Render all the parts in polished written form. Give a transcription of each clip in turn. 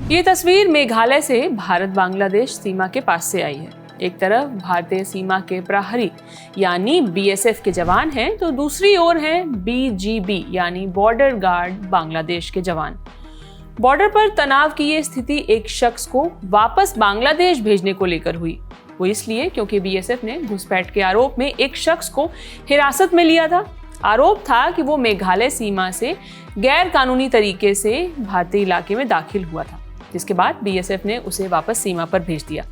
ये तस्वीर मेघालय से भारत बांग्लादेश सीमा के पास से आई है। एक तरफ भारतीय सीमा के प्रहरी यानी बीएसएफ के जवान हैं, तो दूसरी ओर हैं बीजीबी यानी बॉर्डर गार्ड बांग्लादेश के जवान। बॉर्डर पर तनाव की ये स्थिति एक शख्स को वापस बांग्लादेश भेजने को लेकर हुई। वो इसलिए क्योंकि बीएसएफ ने घुसपैठ के आरोप में एक शख्स को हिरासत में लिया था। आरोप था कि वो मेघालय सीमा से गैर कानूनी तरीके से भारतीय इलाके में दाखिल हुआ था, जिसके बाद बीएसएफ ने उसे वापस सीमा पर भेज दिया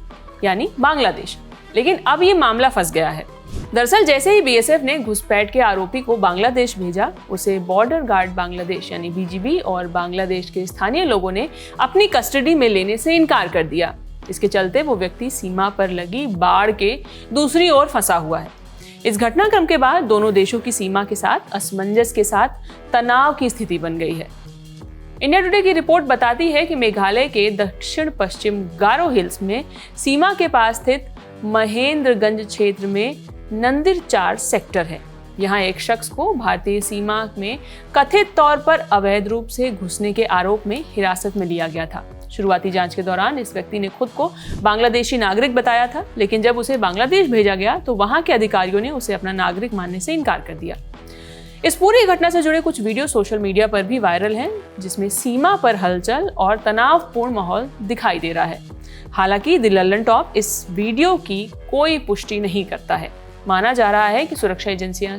यानी बांग्लादेश। लेकिन अब ये मामला फंस गया है। दरअसल जैसे ही बीएसएफ ने घुसपैठ के आरोपी को बांग्लादेश भेजा, उसे बॉर्डर गार्ड बांग्लादेश यानी बीजीबी और बांग्लादेश के स्थानीय लोगों ने अपनी कस्टडी में लेने से इनकार कर दिया। इसके चलते वो व्यक्ति सीमा पर लगी बाड़ के दूसरी ओर फंसा हुआ है। इस घटनाक्रम के बाद दोनों देशों की सीमा के साथ असमंजस के साथ तनाव की स्थिति बन गई है। इंडिया टुडे की रिपोर्ट बताती है कि मेघालय के दक्षिण पश्चिम गारो हिल्स में सीमा के पास स्थित महेंद्रगंज क्षेत्र में नंदिर 4 सेक्टर है। यहाँ एक शख्स को भारतीय सीमा में कथित तौर पर अवैध रूप से घुसने के आरोप में हिरासत में लिया गया था। शुरुआती जांच के दौरान इस व्यक्ति ने खुद को बांग्लादेशी नागरिक बताया था, लेकिन जब उसे बांग्लादेश भेजा गया तो वहां के अधिकारियों ने उसे अपना नागरिक मानने से इनकार कर दिया। इस पूरी घटना से जुड़े कुछ वीडियो सोशल मीडिया पर भी वायरल हैं, जिसमें सीमा पर हलचल और तनावपूर्ण माहौल दिखाई दे रहा है। हालांकि द लल्लन टॉप इस वीडियो की कोई पुष्टि नहीं करता है। माना जा रहा है कि सुरक्षा एजेंसियां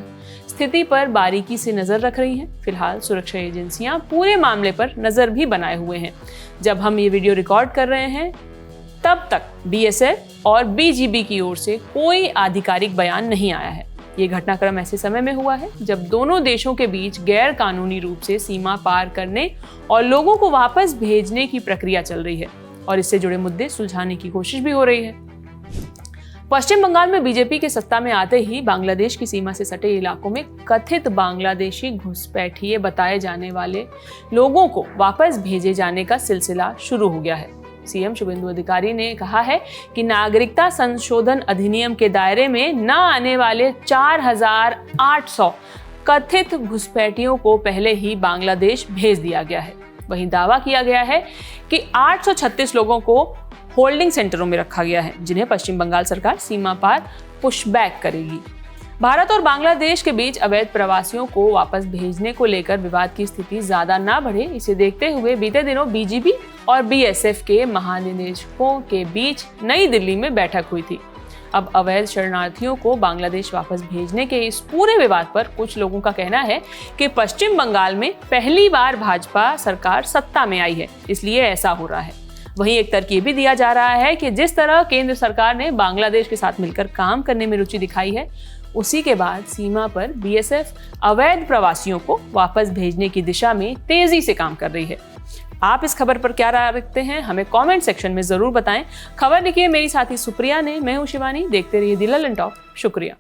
स्थिति पर बारीकी से नजर रख रही हैं। फिलहाल सुरक्षा एजेंसियां पूरे मामले पर नजर भी बनाए हुए हैं। जब हम ये वीडियो रिकॉर्ड कर रहे हैं तब तक बीएसएफ और बीजीबी की ओर से कोई आधिकारिक बयान नहीं आया है। ये घटनाक्रम ऐसे समय में हुआ है जब दोनों देशों के बीच गैर कानूनी रूप से सीमा पार करने और लोगों को वापस भेजने की प्रक्रिया चल रही है और इससे जुड़े मुद्दे सुलझाने की कोशिश भी हो रही है। पश्चिम बंगाल में बीजेपी के सत्ता में आते ही बांग्लादेश की सीमा से सटे इलाकों में कथित बांग्लादेशी घुसपैठिए बताए जाने वाले लोगों को वापस भेजे जाने का सिलसिला शुरू हो गया है। सीएम शुभेंदु अधिकारी ने कहा है कि नागरिकता संशोधन अधिनियम के दायरे में न आने वाले 4,800 कथित घुसपैठियों को पहले ही बांग्लादेश भेज दिया गया है। वहीं दावा किया गया है कि 836 लोगों को होल्डिंग सेंटरों में रखा गया है, जिन्हें पश्चिम बंगाल सरकार सीमा पार पुशबैक करेगी। भारत और बांग्लादेश के बीच अवैध प्रवासियों को वापस भेजने को लेकर विवाद की स्थिति ज्यादा ना बढ़े, इसे देखते हुए बीते दिनों बीजीबी और बीएसएफ के महानिदेशकों के बीच नई दिल्ली में बैठक हुई थी। अब अवैध शरणार्थियों को बांग्लादेश वापस भेजने के इस पूरे विवाद पर कुछ लोगों का कहना है कि पश्चिम बंगाल में पहली बार भाजपा सरकार सत्ता में आई है, इसलिए ऐसा हो रहा है। वहीं एक तर्क ये भी दिया जा रहा है कि जिस तरह केंद्र सरकार ने बांग्लादेश के साथ मिलकर काम करने में रुचि दिखाई है, उसी के बाद सीमा पर बीएसएफ अवैध प्रवासियों को वापस भेजने की दिशा में तेजी से काम कर रही है। आप इस खबर पर क्या राय रखते हैं, हमें कमेंट सेक्शन में जरूर बताएं। खबर लिखी है मेरी साथी सुप्रिया ने, मैं हूं शिवानी। देखते रहिए द लल्लन टॉप। शुक्रिया।